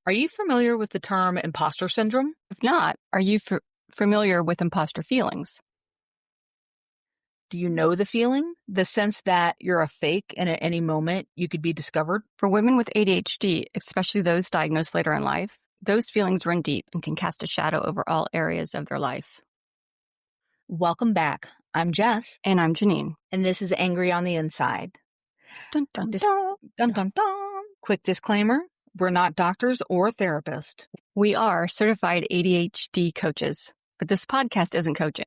Are you familiar with the term imposter syndrome? If not, are you familiar with imposter feelings? Do you know the feeling? The sense that you're a fake and at any moment you could be discovered? For women with ADHD, especially those diagnosed later in life, those feelings run deep and can cast a shadow over all areas of their life. Welcome back. I'm Jess. And I'm Jeannine. And this is Angry on the Inside. Dun, dun, Dun, dun, dun. Quick disclaimer. We're not doctors or therapists. We are certified ADHD coaches, but this podcast isn't coaching.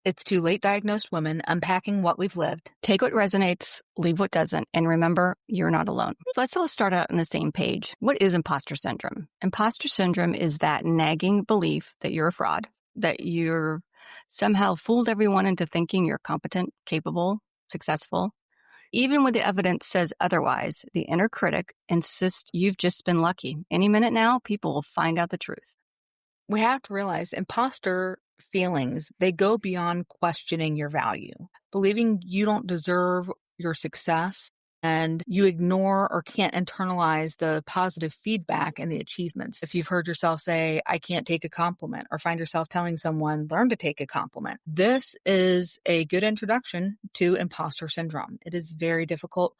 It's two late diagnosed women unpacking what we've lived. Take what resonates, leave what doesn't, and remember, you're not alone. Let's all start out on the same page. What is imposter syndrome? Imposter syndrome is that nagging belief that you're a fraud, that you're somehow fooled everyone into thinking you're competent, capable, successful. Even when the evidence says otherwise, the inner critic insists you've just been lucky. Any minute now, people will find out the truth. We have to realize imposter feelings, they go beyond questioning your value, believing you don't deserve your success, and you ignore or can't internalize the positive feedback and the achievements. If you've heard yourself say, I can't take a compliment, or find yourself telling someone, learn to take a compliment, this is a good introduction to imposter syndrome. It is very difficult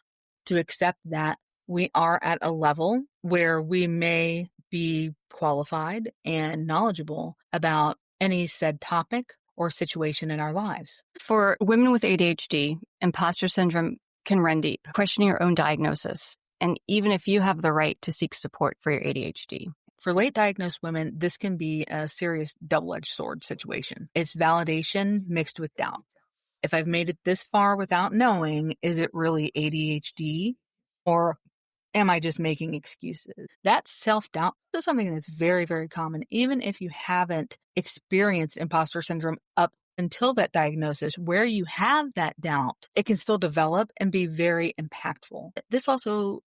to accept that we are at a level where we may be qualified and knowledgeable about any said topic or situation in our lives. For women with ADHD, imposter syndrome can run deep, questioning your own diagnosis, and even if you have the right to seek support for your ADHD. For late diagnosed women, this can be a serious double-edged sword situation. It's validation mixed with doubt. If I've made it this far without knowing, is it really ADHD or am I just making excuses? That self-doubt is something that's very, very common, even if you haven't experienced imposter syndrome up until that diagnosis. Where you have that doubt, it can still develop and be very impactful. This also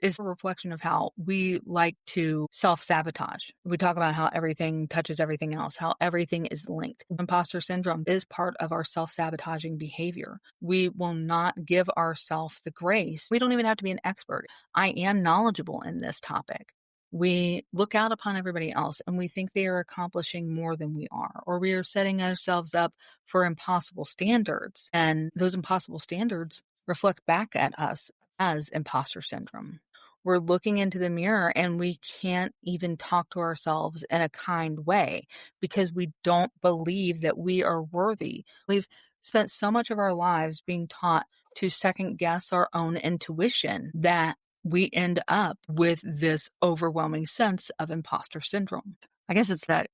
is a reflection of how we like to self-sabotage. We talk about how everything touches everything else, how everything is linked. Imposter syndrome is part of our self-sabotaging behavior. We will not give ourselves the grace. We don't even have to be an expert. I am knowledgeable in this topic. We look out upon everybody else and we think they are accomplishing more than we are, or we are setting ourselves up for impossible standards. And those impossible standards reflect back at us as imposter syndrome. We're looking into the mirror and we can't even talk to ourselves in a kind way because we don't believe that we are worthy. We've spent so much of our lives being taught to second guess our own intuition that we end up with this overwhelming sense of imposter syndrome. I guess it's that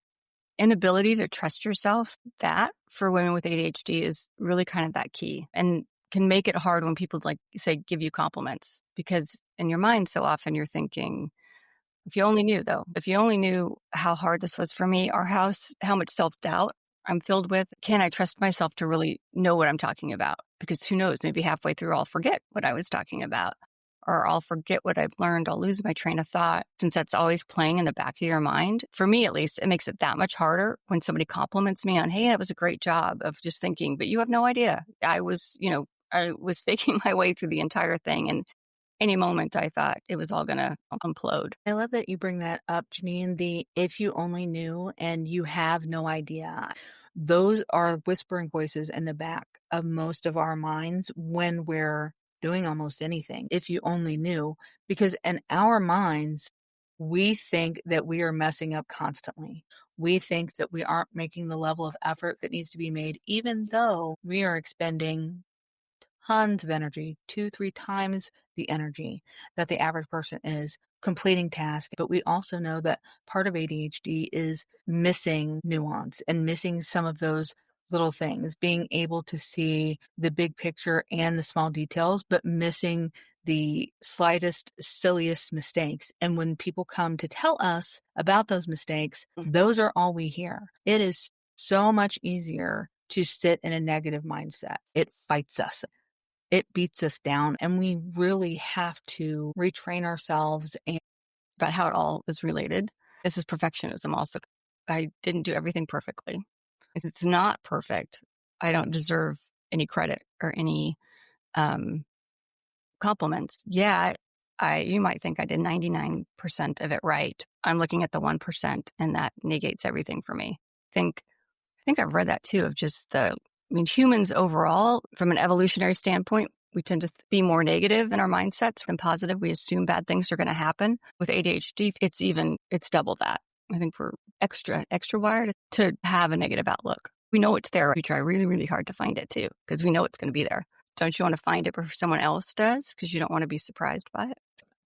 inability to trust yourself that for women with ADHD is really kind of that key, and can make it hard when people say give you compliments, because in your mind so often you're thinking, if you only knew though, if you only knew how hard this was for me, or how much self-doubt I'm filled with, can I trust myself to really know what I'm talking about? Because who knows, maybe halfway through I'll forget what I was talking about, or I'll forget what I've learned. I'll lose my train of thought. Since that's always playing in the back of your mind, for me at least, it makes it that much harder when somebody compliments me on, hey, that was a great job, of just thinking, but you have no idea. I was faking my way through the entire thing. And any moment I thought it was all going to implode. I love that you bring that up, Jeannine, the if you only knew and you have no idea. Those are whispering voices in the back of most of our minds when we're doing almost anything. If you only knew, because in our minds, we think that we are messing up constantly. We think that we aren't making the level of effort that needs to be made, even though we are expending tons of energy, 2-3 times the energy that the average person is completing tasks. But we also know that part of ADHD is missing nuance and missing some of those little things, being able to see the big picture and the small details, but missing the slightest, silliest mistakes. And when people come to tell us about those mistakes, those are all we hear. It is so much easier to sit in a negative mindset. It fights us. It beats us down, and we really have to retrain ourselves. And about how it all is related. This is perfectionism also. I didn't do everything perfectly. If it's not perfect, I don't deserve any credit or any compliments. Yeah, You might think I did 99% of it right. I'm looking at the 1% and that negates everything for me. I think I've read that too of just humans overall, from an evolutionary standpoint, we tend to be more negative in our mindsets than positive. We assume bad things are going to happen. With ADHD, it's double that. I think we're extra wired to have a negative outlook. We know it's there. We try really, really hard to find it too, because we know it's going to be there. Don't you want to find it before someone else does? Because you don't want to be surprised by it.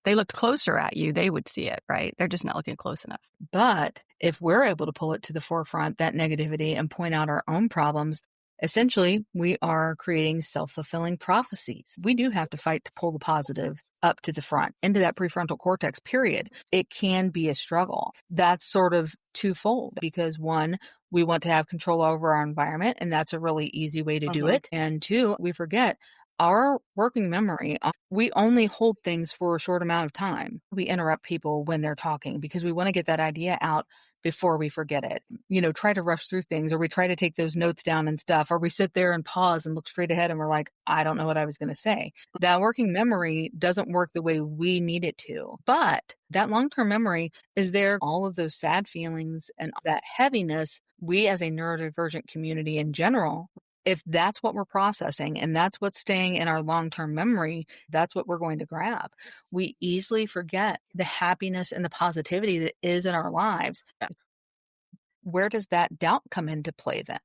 They looked closer at you, they would see it, right? They're just not looking close enough. But if we're able to pull it to the forefront, that negativity, and point out our own problems, essentially, we are creating self-fulfilling prophecies. We do have to fight to pull the positive up to the front, into that prefrontal cortex, period. It can be a struggle. That's sort of twofold because one, we want to have control over our environment, and that's a really easy way to do it. And two, we forget our working memory, we only hold things for a short amount of time. We interrupt people when they're talking because we want to get that idea out before we forget it. Try to rush through things, or we try to take those notes down and stuff, or we sit there and pause and look straight ahead and we're like, I don't know what I was going to say. That working memory doesn't work the way we need it to. But that long-term memory is there. All of those sad feelings and that heaviness, we as a neurodivergent community in general, if that's what we're processing and that's what's staying in our long-term memory, that's what we're going to grab. We easily forget the happiness and the positivity that is in our lives. Where does that doubt come into play then?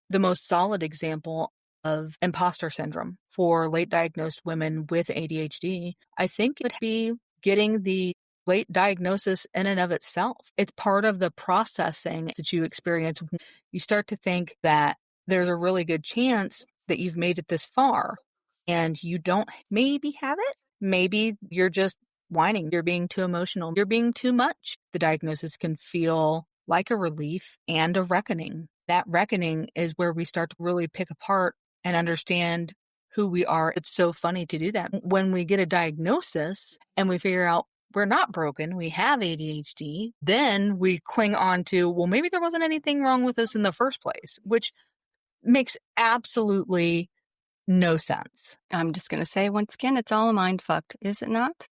The most solid example of imposter syndrome for late diagnosed women with ADHD, I think it would be getting the late diagnosis in and of itself. It's part of the processing that you experience. You start to think that there's a really good chance that you've made it this far and you don't maybe have it. Maybe you're just whining. You're being too emotional. You're being too much. The diagnosis can feel like a relief and a reckoning. That reckoning is where we start to really pick apart and understand who we are. It's so funny to do that. When we get a diagnosis and we figure out we're not broken, we have ADHD, then we cling on to, well, maybe there wasn't anything wrong with us in the first place, which makes absolutely no sense. I'm just going to say once again, it's all a mind fucked, is it not?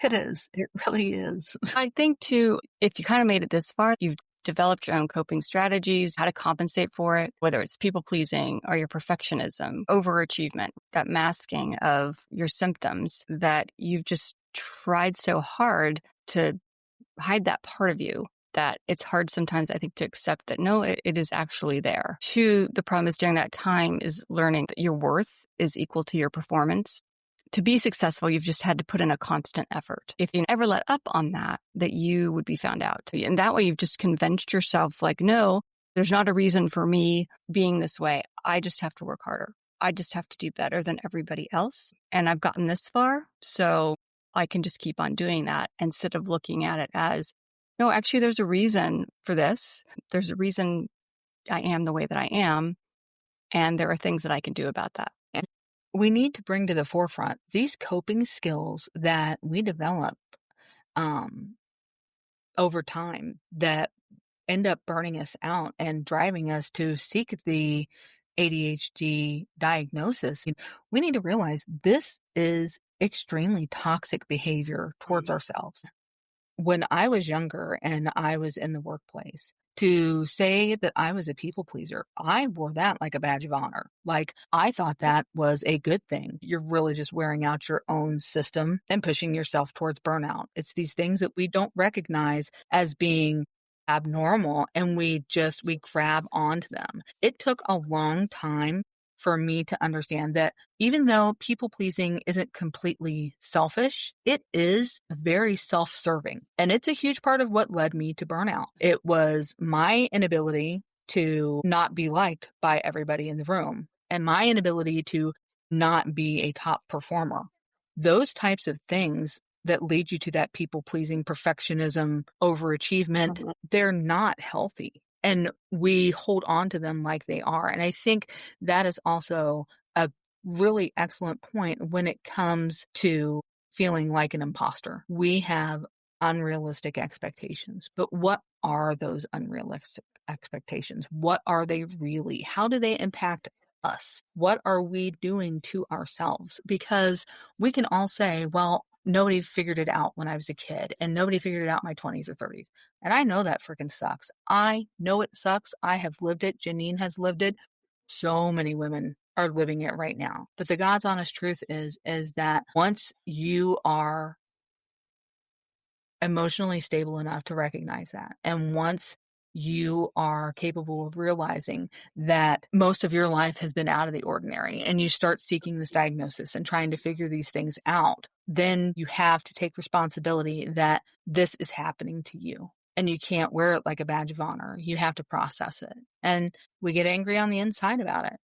It is. It really is. I think too, if you kind of made it this far, you've developed your own coping strategies, how to compensate for it, whether it's people pleasing or your perfectionism, overachievement, that masking of your symptoms that you've just tried so hard to hide that part of you that it's hard sometimes, I think, to accept that, no, it is actually there. Two, the problem is during that time is learning that your worth is equal to your performance. To be successful, you've just had to put in a constant effort. If you ever let up on that you would be found out. And that way you've just convinced yourself like, no, there's not a reason for me being this way. I just have to work harder. I just have to do better than everybody else. And I've gotten this far, so I can just keep on doing that instead of looking at it as, no, actually there's a reason for this. There's a reason I am the way that I am. And there are things that I can do about that. We need to bring to the forefront these coping skills that we develop over time that end up burning us out and driving us to seek the ADHD diagnosis. We need to realize this is extremely toxic behavior towards ourselves. When I was younger and I was in the workplace, to say that I was a people pleaser, I wore that like a badge of honor. Like, I thought that was a good thing. You're really just wearing out your own system and pushing yourself towards burnout. It's these things that we don't recognize as being abnormal, and we grab onto them. It took a long time for me to understand that even though people pleasing isn't completely selfish, it is very self-serving. And it's a huge part of what led me to burnout. It was my inability to not be liked by everybody in the room and my inability to not be a top performer. Those types of things that lead you to that people pleasing, perfectionism, overachievement, they're not healthy. And we hold on to them like they are. And I think that is also a really excellent point when it comes to feeling like an imposter. We have unrealistic expectations, but what are those unrealistic expectations? What are they really? How do they impact us. What are we doing to ourselves? Because we can all say, well, nobody figured it out when I was a kid, and nobody figured it out in my 20s or 30s. And I know that freaking sucks. I know it sucks. I have lived it. Jeannine has lived it. So many women are living it right now. But the God's honest truth is that once you are emotionally stable enough to recognize that, and once you are capable of realizing that most of your life has been out of the ordinary, and you start seeking this diagnosis and trying to figure these things out, then you have to take responsibility that this is happening to you. And you can't wear it like a badge of honor. You have to process it. And we get angry on the inside about it.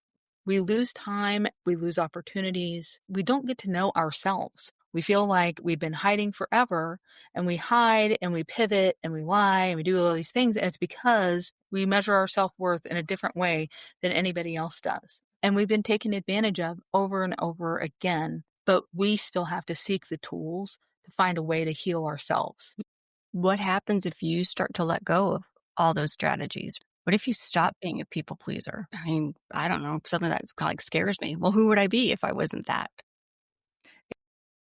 We lose time, we lose opportunities, we don't get to know ourselves. We feel like we've been hiding forever, and we hide and we pivot and we lie and we do all these things. And it's because we measure our self-worth in a different way than anybody else does. And we've been taken advantage of over and over again, but we still have to seek the tools to find a way to heal ourselves. What happens if you start to let go of all those strategies? What if you stop being a people pleaser? I mean, I don't know, something that kind of like scares me. Well, who would I be if I wasn't that?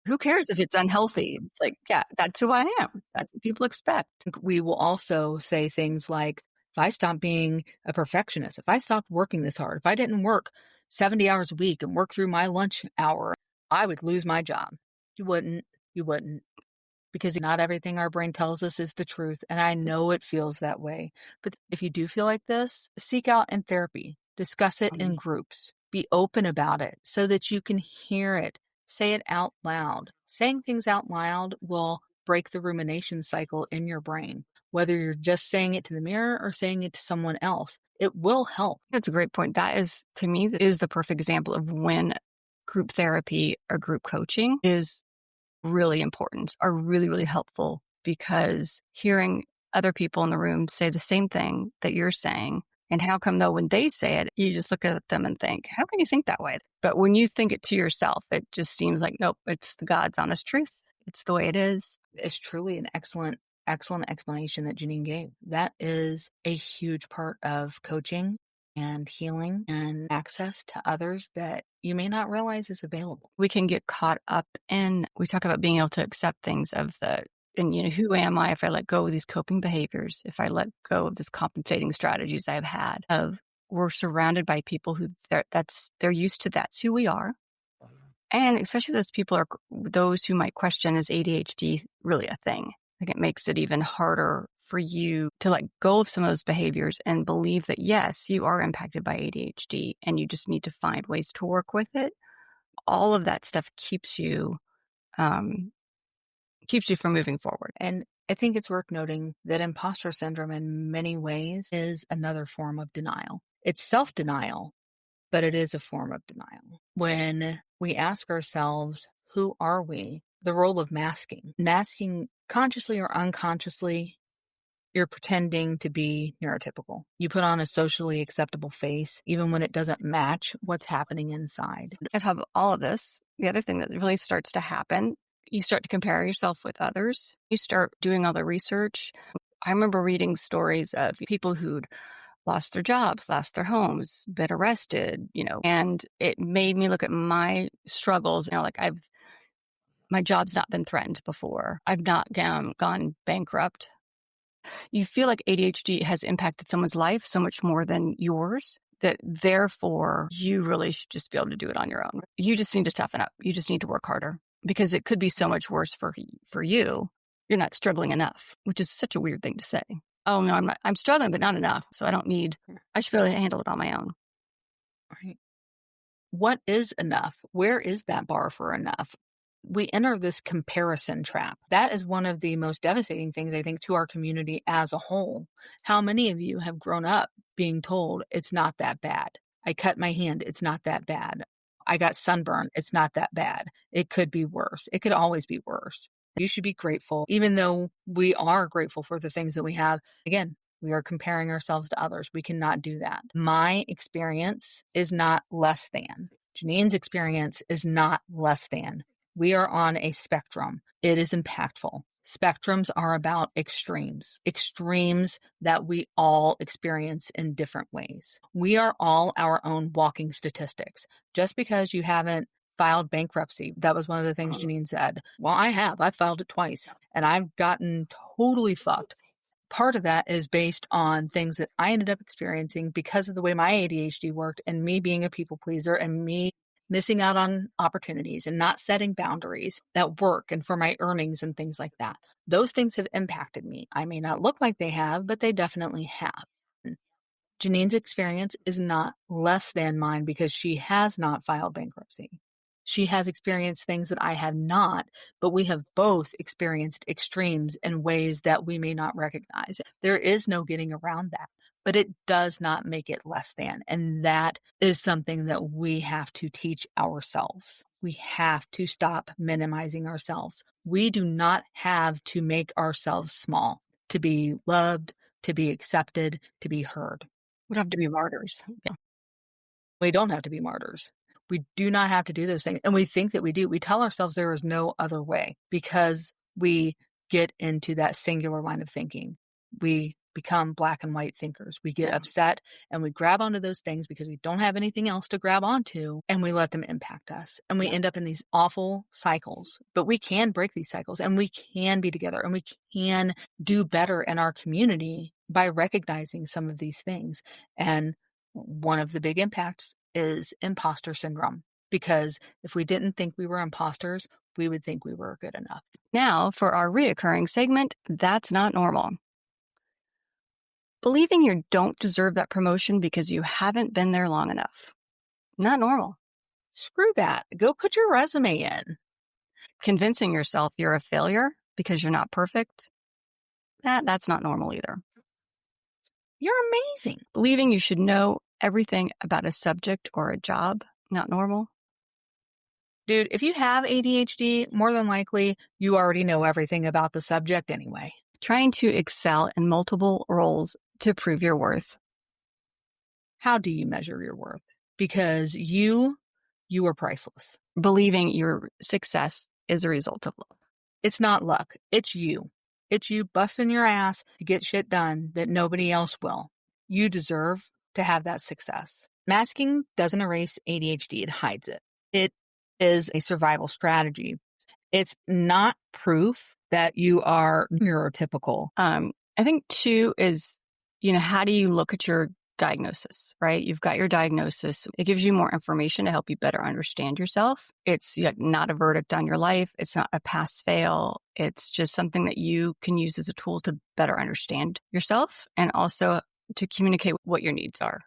Who cares if it's unhealthy? It's like, yeah, that's who I am. That's what people expect. We will also say things like, if I stopped being a perfectionist, if I stopped working this hard, if I didn't work 70 hours a week and work through my lunch hour, I would lose my job. You wouldn't. Because not everything our brain tells us is the truth. And I know it feels that way. But if you do feel like this, seek out in therapy, discuss it in groups, be open about it so that you can hear it. Say it out loud. Saying things out loud will break the rumination cycle in your brain, whether you're just saying it to the mirror or saying it to someone else. It will help. That's a great point. That is, to me, that is the perfect example of when group therapy or group coaching is really important, are really, really helpful, because hearing other people in the room say the same thing that you're saying, and how come though when they say it, you just look at them and think, how can you think that way? But when you think it to yourself, it just seems like, nope, it's the God's honest truth. It's the way it is. It's truly an excellent explanation that Jeannine gave. That is a huge part of coaching and healing and access to others that you may not realize is available. We can get caught up in, we talk about being able to accept things and who am I if I let go of these coping behaviors, if I let go of this compensating strategies I've had we're surrounded by people who they're used to, that's who we are. And especially those who might question, is ADHD really a thing? I think it makes it even harder for you to let go of some of those behaviors and believe that, yes, you are impacted by ADHD and you just need to find ways to work with it. All of that stuff keeps you from moving forward. And I think it's worth noting that imposter syndrome in many ways is another form of denial. It's self-denial, but it is a form of denial. When we ask ourselves, who are we? The role of masking consciously or unconsciously, you're pretending to be neurotypical. You put on a socially acceptable face, even when it doesn't match what's happening inside. On top of all of this, the other thing that really starts to happen, you start to compare yourself with others. You start doing all the research. I remember reading stories of people who'd lost their jobs, lost their homes, been arrested, and it made me look at my struggles. My job's not been threatened before. I've not gone bankrupt. You feel like ADHD has impacted someone's life so much more than yours, that therefore you really should just be able to do it on your own. You just need to toughen up. You just need to work harder, because it could be so much worse for you. You're not struggling enough, which is such a weird thing to say. Oh no, I'm not. I'm struggling, but not enough. So I should be able to handle it on my own. Right. What is enough? Where is that bar for enough? We enter this comparison trap. That is one of the most devastating things, I think, to our community as a whole. How many of you have grown up being told it's not that bad? I cut my hand. It's not that bad. I got sunburn. It's not that bad. It could be worse. It could always be worse. You should be grateful, even though we are grateful for the things that we have. Again, we are comparing ourselves to others. We cannot do that. My experience is not less than. Jeannine's experience is not less than. We are on a spectrum. It is impactful. Spectrums are about extremes that we all experience in different ways. We are all our own walking statistics. Just because you haven't filed bankruptcy, that was one of the things Jeannine said. Well, I have. I've filed it twice, and I've gotten totally fucked. Part of that is based on things that I ended up experiencing because of the way my ADHD worked and me being a people pleaser and me missing out on opportunities and not setting boundaries at work and for my earnings and things like that. Those things have impacted me. I may not look like they have, but they definitely have. Jeannine's experience is not less than mine because she has not filed bankruptcy. She has experienced things that I have not, but we have both experienced extremes in ways that we may not recognize. There is no getting around that, but it does not make it less than. And that is something that we have to teach ourselves. We have to stop minimizing ourselves. We do not have to make ourselves small to be loved, to be accepted, to be heard. We don't have to be martyrs. Yeah. We don't have to be martyrs. We do not have to do those things. And we think that we do. We tell ourselves there is no other way because we get into that singular line of thinking. We become black and white thinkers. We get upset and we grab onto those things because we don't have anything else to grab onto, and we let them impact us. And we end up in these awful cycles. But we can break these cycles, and we can be together, and we can do better in our community by recognizing some of these things. And one of the big impacts is imposter syndrome, because if we didn't think we were imposters, we would think we were good enough. Now, for our reoccurring segment, that's not normal. Believing you don't deserve that promotion because you haven't been there long enough. Not normal. Screw that. Go put your resume in. Convincing yourself you're a failure because you're not perfect. That's not normal either. You're amazing. Believing you should know everything about a subject or a job. Not normal. Dude, if you have ADHD, more than likely you already know everything about the subject anyway. Trying to excel in multiple roles to prove your worth. How do you measure your worth? Because you are priceless. Believing your success is a result of luck. It's not luck. It's you. It's you busting your ass to get shit done that nobody else will. You deserve to have that success. Masking doesn't erase ADHD. It hides it. It is a survival strategy. It's not proof that you are neurotypical. I think two is, how do you look at your diagnosis, right? You've got your diagnosis. It gives you more information to help you better understand yourself. It's not a verdict on your life. It's not a pass fail. It's just something that you can use as a tool to better understand yourself and also to communicate what your needs are.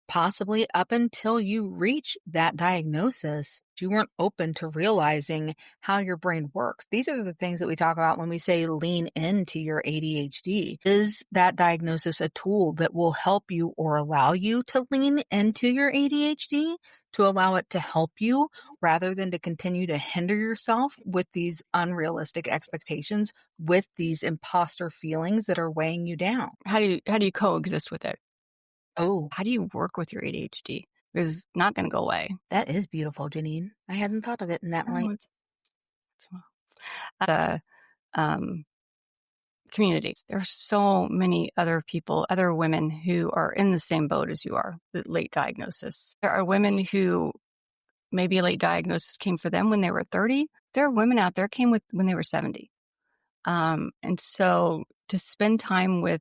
Possibly up until you reach that diagnosis, you weren't open to realizing how your brain works. These are the things that we talk about when we say lean into your ADHD. Is that diagnosis a tool that will help you or allow you to lean into your ADHD, to allow it to help you rather than to continue to hinder yourself with these unrealistic expectations, with these imposter feelings that are weighing you down? How do you coexist with it? Oh, how do you work with your ADHD? It's not going to go away. That is beautiful, Jeannine. I hadn't thought of it in that light. Communities. There are so many other people, other women who are in the same boat as you are, the late diagnosis. There are women who maybe a late diagnosis came for them when they were 30. There are women out there came when they were 70. And so to spend time with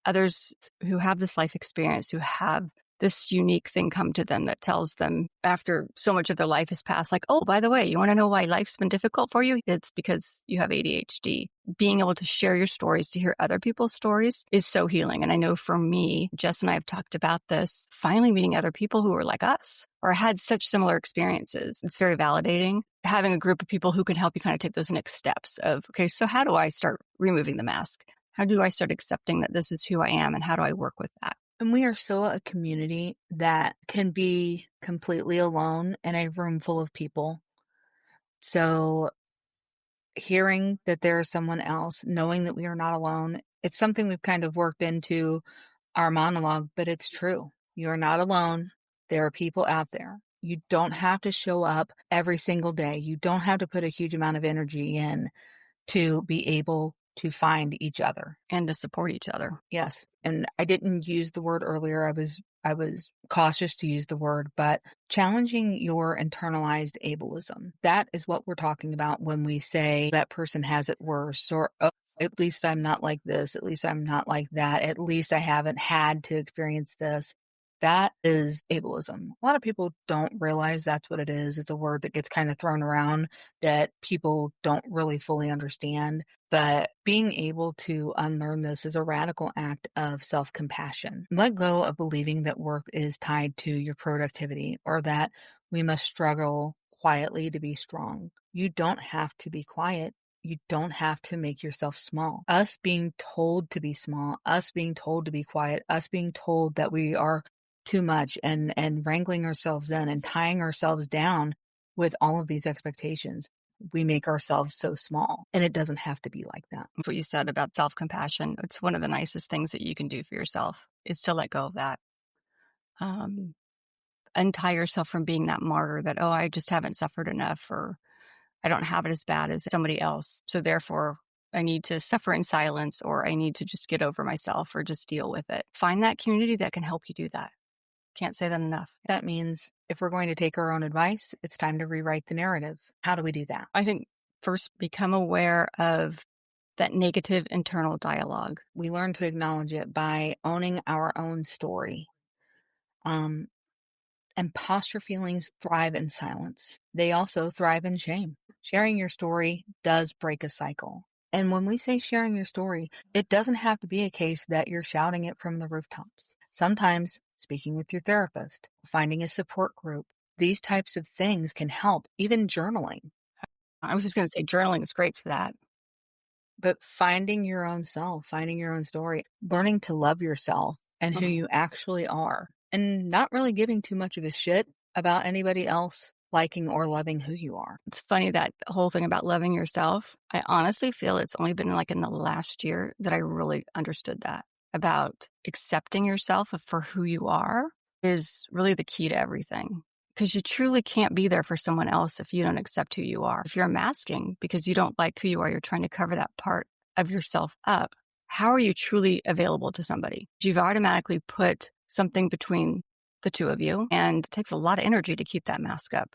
others who have this life experience, who have this unique thing come to them that tells them after so much of their life has passed, like, oh, by the way, you want to know why life's been difficult for you? It's because you have ADHD. Being able to share your stories, to hear other people's stories is so healing. And I know for me, Jess and I have talked about this, finally meeting other people who are like us or had such similar experiences. It's very validating. Having a group of people who can help you kind of take those next steps of, okay, so how do I start removing the mask? How do I start accepting that this is who I am, and how do I work with that? And we are so a community that can be completely alone in a room full of people. So hearing that there is someone else, knowing that we are not alone, it's something we've kind of worked into our monologue, but it's true. You are not alone. There are people out there. You don't have to show up every single day. You don't have to put a huge amount of energy in to be able to find each other. And to support each other. Yes. And I didn't use the word earlier. I was cautious to use the word, but challenging your internalized ableism. That is what we're talking about when we say that person has it worse, or, oh, at least I'm not like this. At least I'm not like that. At least I haven't had to experience this. That is ableism. A lot of people don't realize that's what it is. It's a word that gets kind of thrown around that people don't really fully understand. But being able to unlearn this is a radical act of self-compassion. Let go of believing that worth is tied to your productivity, or that we must struggle quietly to be strong. You don't have to be quiet. You don't have to make yourself small. Us being told to be small, us being told to be quiet, us being told that we are too much, and wrangling ourselves in and tying ourselves down with all of these expectations, we make ourselves so small. And it doesn't have to be like that. What you said about self-compassion, it's one of the nicest things that you can do for yourself, is to let go of that. Untie yourself from being that martyr that, oh, I just haven't suffered enough, or I don't have it as bad as somebody else, so therefore I need to suffer in silence, or I need to just get over myself, or just deal with it. Find that community that can help you do that. Can't say that enough. That means if we're going to take our own advice, it's time to rewrite the narrative. How do we do that? I think first, become aware of that negative internal dialogue. We learn to acknowledge it by owning our own story. Imposter feelings thrive in silence. They also thrive in shame. Sharing your story does break a cycle. And when we say sharing your story, it doesn't have to be a case that you're shouting it from the rooftops. Sometimes speaking with your therapist, finding a support group, these types of things can help, even journaling. I was just going to say journaling is great for that. But finding your own self, finding your own story, learning to love yourself and who you actually are, and not really giving too much of a shit about anybody else liking or loving who you are. It's funny, that whole thing about loving yourself. I honestly feel it's only been like in the last year that I really understood that, about accepting yourself for who you are is really the key to everything. Because you truly can't be there for someone else if you don't accept who you are. If you're masking because you don't like who you are, you're trying to cover that part of yourself up. How are you truly available to somebody? You've automatically put something between the two of you, and it takes a lot of energy to keep that mask up.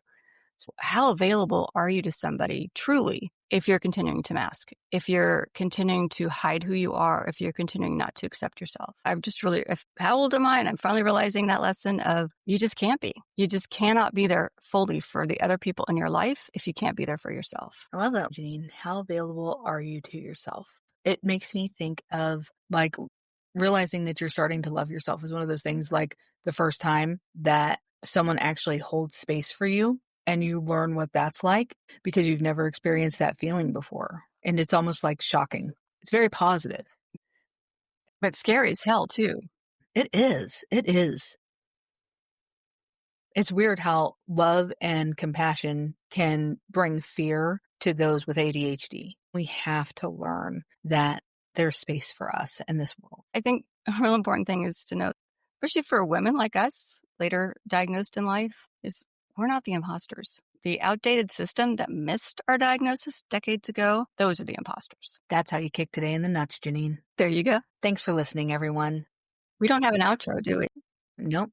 So how available are you to somebody truly if you're continuing to mask, if you're continuing to hide who you are, if you're continuing not to accept yourself? I've just really, how old am I? And I'm finally realizing that lesson of you just can't be. You just cannot be there fully for the other people in your life if you can't be there for yourself. I love that, Jeannine. How available are you to yourself? It makes me think of like realizing that you're starting to love yourself is one of those things, like the first time that someone actually holds space for you and you learn what that's like because you've never experienced that feeling before. And it's almost like shocking. It's very positive. But scary as hell too. It is. It is. It's weird how love and compassion can bring fear to those with ADHD. We have to learn that there's space for us in this world. I think a real important thing is to know, especially for women like us, later diagnosed in life, is we're not the imposters. The outdated system that missed our diagnosis decades ago, those are the imposters. That's how you kick today in the nuts, Jeannine. There you go. Thanks for listening, everyone. We don't have an outro, do we? Nope.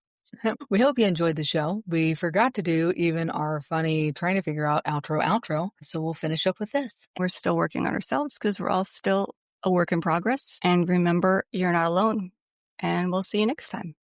We hope you enjoyed the show. We forgot to do even our funny trying to figure out outro. So we'll finish up with this. We're still working on ourselves because we're all still a work in progress. And remember, you're not alone. And we'll see you next time.